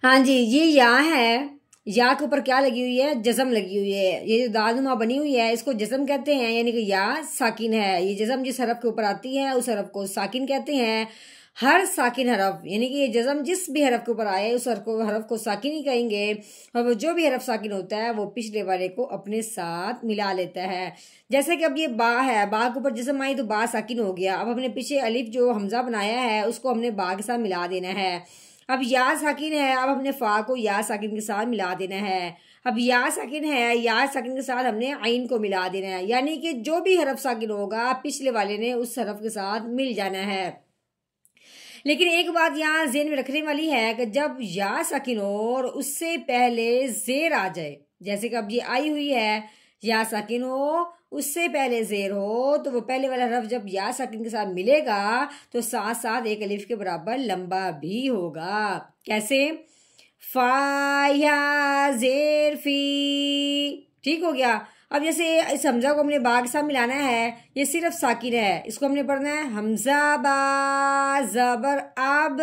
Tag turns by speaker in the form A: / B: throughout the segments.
A: हाँ जी, ये या है। या के ऊपर क्या लगी हुई है? जज़म लगी हुई है। ये जो दालनुमा बनी हुई है इसको जज़म कहते हैं, यानी कि या साकिन है। ये जज़म जिस हरफ के ऊपर आती है उस हरफ को साकिन कहते हैं। हर साकिन हरफ, यानी कि ये जज़म जिस भी हरफ के ऊपर आए उस हरफ को साकिन ही कहेंगे। और वो जो भी हरफ साकिन होता है वो पिछले वाले को अपने साथ मिला लेता है। जैसे कि अब ये बा है, बा के ऊपर जज़म आई तो बा साकिन हो गया। अब हमने पीछे अलिफ जो हमजा बनाया है उसको हमने बा के साथ मिला देना है। अब या साकिन है, अब हमने फा को या साकिन के साथ मिला देना है। अब या साकिन है, या साकिन के साथ हमने आइन को मिला देना है, यानी कि जो भी हरफ साकिन होगा पिछले वाले ने उस हरफ के साथ मिल जाना है। लेकिन एक बात यहाँ ज़हन में रखने वाली है कि जब या साकिन हो और उससे पहले जेर आ जाए, जैसे कि अब ये आई हुई है या साकिन हो उससे पहले जेर हो, तो वो पहले वाला हरफ जब या साकिन के साथ मिलेगा तो साथ साथ एक अलिफ के बराबर लंबा भी होगा। कैसे? फा या जेर फी। ठीक हो गया। अब जैसे इस हमजा को हमने बा के साथ मिलाना है, ये सिर्फ साकिन है, इसको हमने पढ़ना है हमजा बा जबर अब,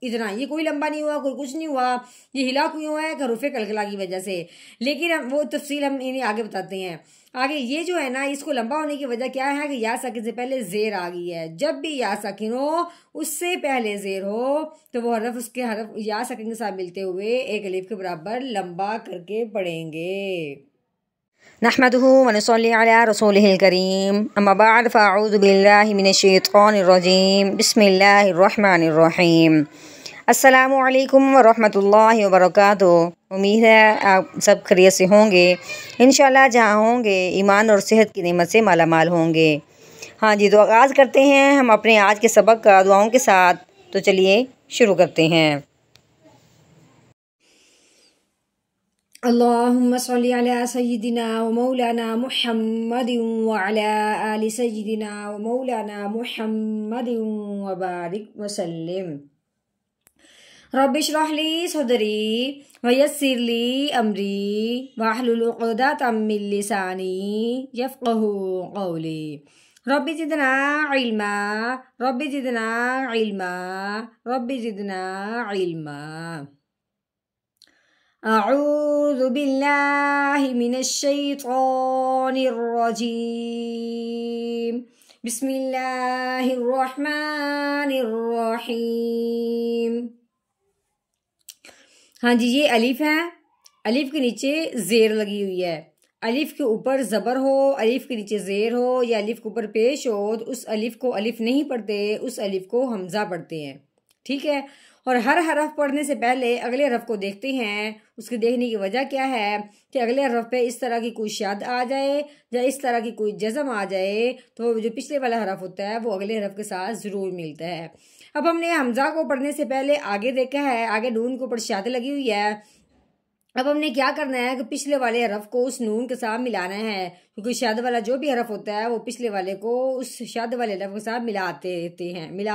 A: इतना। ये कोई लंबा नहीं हुआ, कोई कुछ नहीं हुआ, ये हिला क्यों हुआ है? हरूफे कलकला की वजह से। लेकिन हम वो तफसील हम इन्हें आगे बताते हैं। आगे ये जो है ना, इसको लंबा होने की वजह क्या है कि या साकिन से पहले जेर आ गई है। जब भी या साकिन हो उससे पहले जेर हो तो वो हरफ उसके हरफ या साकिन के साथ मिलते हुए एक अलिफ के बराबर लंबा करके पढ़ेंगे।
B: नहमदुहु व नुसल्ली अला रसूलिहिल करीम, अम्मा बाद फ़अऊज़ु बिल्लाहि मिनश शैतानिर रजीम, बिस्मिल्लाहिर रहमानिर रहीम। अस्सलामु अलैकुम व रहमतुल्लाहि व बरकातुहू। उम्मीद है आप सब खैरियत से होंगे। इंशाल्लाह जहाँ होंगे ईमान और सेहत की नेमत से माला माल होंगे। हाँ जी, तो आगाज़ करते हैं हम अपने आज के सबक का दुआओं के साथ। तो चलिए शुरू करते हैं।
A: अल्लाहुम्मा सल्ली अला सय्यिदिना व मौलाना मुहम्मदिन व अला आलि सय्यिदिना व मौलाना मुहम्मदिन व बारिक व सल्लिम। रब्बि इश्रह ली सदरी व यस्सिर ली अमरी वाहलुल उक़दतम मिन लिसानी यफ़क़हू क़ौली। Rabbi ज़िदना इल्मा, rabbi ज़िदना इल्मा, rabbi ज़िदना इल्मा। अऊज़ु बिल्लाहि मिनश शैतानिर रजीम, बिस्मिल्लाहिर रहमानिर रहीम। हाँ जी, ये अलिफ है। अलिफ के नीचे जेर लगी हुई है। अलिफ के ऊपर ज़बर हो, अलिफ के नीचे जेर हो या अलिफ के ऊपर पेश हो तो उस अलिफ को अलिफ नहीं पढ़ते, उस अलिफ को हमजा पढ़ते हैं। ठीक है। और हर हरफ पढ़ने से पहले अगले हरफ को देखते हैं। उसके देखने की वजह क्या है कि अगले हरफ पे इस तरह की कोई शद आ जाए या इस तरह की कोई जज़म आ जाए तो जो पिछले वाला हरफ होता है वो अगले हरफ के साथ ज़रूर मिलता है। अब हमने हमजा को पढ़ने से पहले आगे देखा है, आगे नून के ऊपर शद लगी हुई है। अब हमने क्या करना है कि पिछले वाले हरफ को उस नून के साथ मिलाना है, क्योंकि शद वाला जो भी हरफ होता है वो पिछले वाले को उस शद वाले हरफ के साथ मिला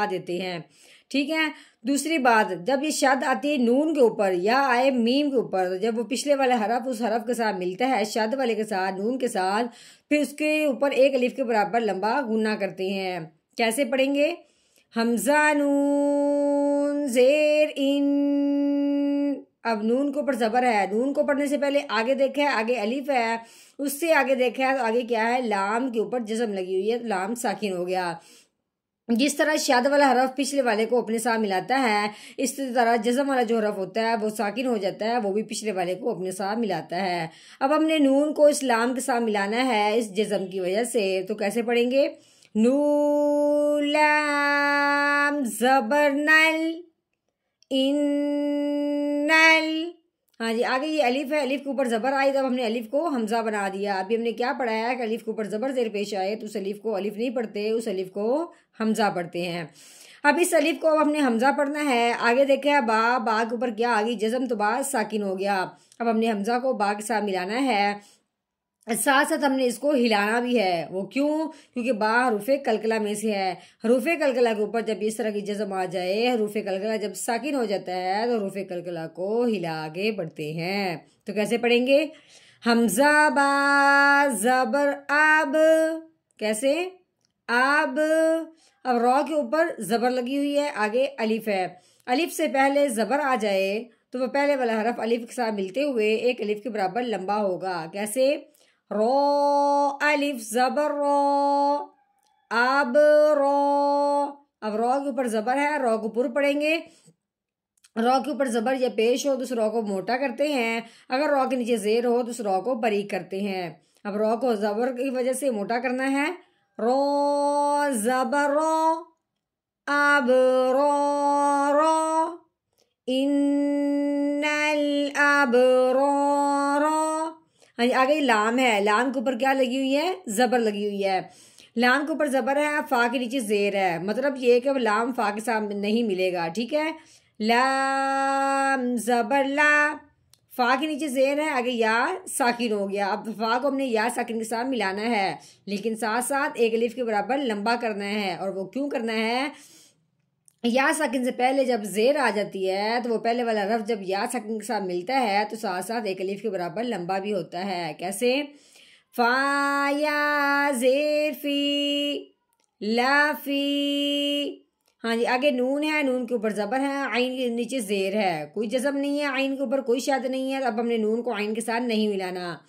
A: देते हैं। ठीक है। दूसरी बात, जब ये शद आती है नून के ऊपर या आए मीम के ऊपर, जब वो पिछले वाला हरफ उस हरफ के साथ मिलता है शद वाले के साथ नून के साथ, फिर उसके ऊपर एक अलिफ के बराबर लंबा गुन्ना करते हैं। कैसे पढ़ेंगे? हमजा नून जेर इन। अब नून के ऊपर जबर है, नून को पढ़ने से पहले आगे देखा है, आगे अलिफ है, उससे आगे देखा है तो आगे क्या है? लाम के ऊपर जज़म लगी हुई है, तो लाम साकिन हो गया। जिस तरह शद वाला हरफ पिछले वाले को अपने साथ मिलाता है, इस तरह जज़म वाला जो हरफ होता है वो साकिन हो जाता है, वो भी पिछले वाले को अपने साथ मिलाता है। अब हमने नून को इस लाम के साथ मिलाना है इस जज़म की वजह से, तो कैसे पढ़ेंगे? नून लाम ज़बर नल इन्नल। हाँ जी, आगे ये अलिफ है, अलिफ के ऊपर ज़बर आई तब हमने अलिफ को हमजा बना दिया। अभी हमने क्या पढ़ा है कि अलिफ के ऊपर ज़बर ज़ेर पेश आए तो उस अलिफ को अलिफ नहीं पढ़ते, उस अलिफ को हमजा पढ़ते हैं। अब इस अलिफ को अब हमने हमजा पढ़ना है। आगे देखे है बा, बा के ऊपर क्या आ गई? जज़म, तो बा साकिन हो गया। अब हमने हमजा को बा के साथ मिलाना है, साथ साथ हमने इसको हिलाना भी है। वो क्यों? क्योंकि बा हरूफे कलकला में से है। हरूफे कलकला के ऊपर जब इस तरह की जज़म आ जाए, हरूफे कलकला जब साकिन हो जाता है तो हरूफे कलकला को हिला आगे बढ़ते हैं। तो कैसे पढ़ेंगे? हमजा बा ज़बर अब। कैसे? अब। अब रॉ के ऊपर ज़बर लगी हुई है, आगे अलिफ है। अलिफ से पहले ज़बर आ जाए तो वह पहले वाला हरफ अलिफ के साथ मिलते हुए एक अलिफ के बराबर लंबा होगा। कैसे? रो अलिफ ज़बर रो, अब रो। अब रो के ऊपर ज़बर है, रो को पुर पढ़ेंगे। रॉ के ऊपर जबर या पेश हो तो उस रॉ को मोटा करते हैं, अगर रॉ के नीचे जेर हो तो उस रॉ को बारीक करते हैं। अब रॉ को जबर की वजह से मोटा करना है। रो जबर रो, अब रो रो, इन्नल अब रो रो। हाँ जी, आगे लाम है। लाम के ऊपर क्या लगी हुई है? जबर लगी हुई है। लाम के ऊपर जबर है, फा के नीचे जेर है, मतलब ये कि अब लाम फा के साथ नहीं मिलेगा। ठीक है, लाम जबर ला, फा के नीचे जेर है, आगे या साकिन हो गया। अब फा को हमने या साकिन के साथ मिलाना है, लेकिन साथ साथ एक अलिफ के बराबर लंबा करना है। और वो क्यों करना है? या साकिन से पहले जब जेर आ जाती है तो वो पहले वाला रफ जब या साकिन के साथ मिलता है तो साथ साथ एक अलिफ के बराबर लंबा भी होता है। कैसे? फा या जेर फी, लाफी। हाँ जी, आगे नून है, नून के ऊपर जबर है, आइन के नीचे जेर है, कोई जज़म नहीं है, आइन के ऊपर कोई शद नहीं है। अब हमने नून को आइन के साथ नहीं मिलाना।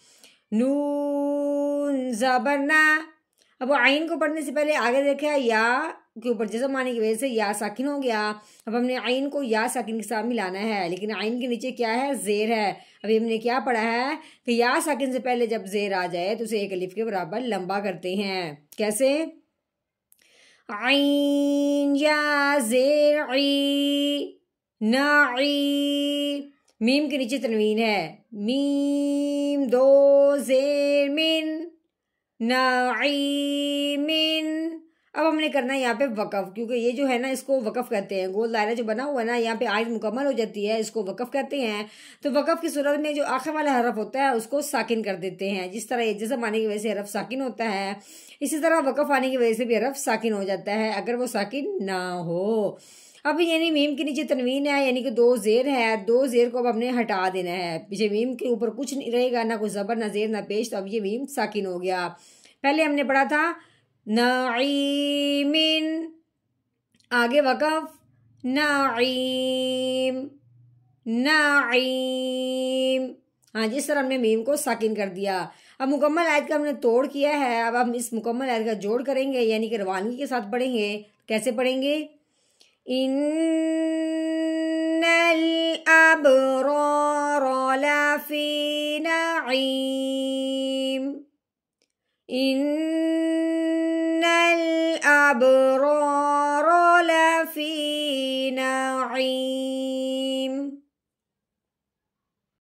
A: नून जबर ना। अब वो आइन को पढ़ने से पहले आगे देखा या के ऊपर जज़म आने की वजह से या साकिन हो गया। अब हमने आइन को या साकिन के साथ मिलाना है, लेकिन आइन के नीचे क्या है? जेर है। अभी हमने क्या पढ़ा है कि या साकिन से पहले जब जेर आ जाए तो उसे एक अलिफ के बराबर लंबा करते हैं। कैसे? आइन या जेर ई, नाई। मीम के नीचे तनवीन है, मीम दो जेर मिन, नाईमिन। अब हमने करना है यहाँ पे वक़फ़, क्योंकि ये जो है ना इसको वक़फ़ कहते हैं। गोल दायरा जो बना हुआ है ना, यहाँ पे आयत मुकम्मल हो जाती है, इसको वक़फ़ कहते हैं। तो वक़फ़ की सूरत में जो आखिर वाला हरफ होता है उसको साकिन कर देते हैं। जिस तरह ये जज़म आने की वजह से हरफ साकिन होता है, इसी तरह वक़फ़ आने की वजह से भी हरफ साकिन हो जाता है अगर वो साकिन ना हो। अब यानी मीम के नीचे तनवीन है, यानी कि दो जेर है, दो जेर को अब हमने हटा देना है। पीछे मीम के ऊपर कुछ नहीं रहेगा, ना कोई जबर, ना जेर, ना पेश, तो अब ये मीम साकिन हो गया। पहले हमने पढ़ा था नाईमिन, आगे वक़फ़, नाईम, नाईम। हाँ, जिस तरह हमने मीम को साकिन कर दिया। अब मुकम्मल आयत का हमने तोड़ किया है, अब हम इस मुकम्मल आयत का जोड़ करेंगे, यानी कि रवानगी के साथ पढ़ेंगे। कैसे पढ़ेंगे? इन्नल अबरार लफी नईम, इन्नल अबरार लफी नईम।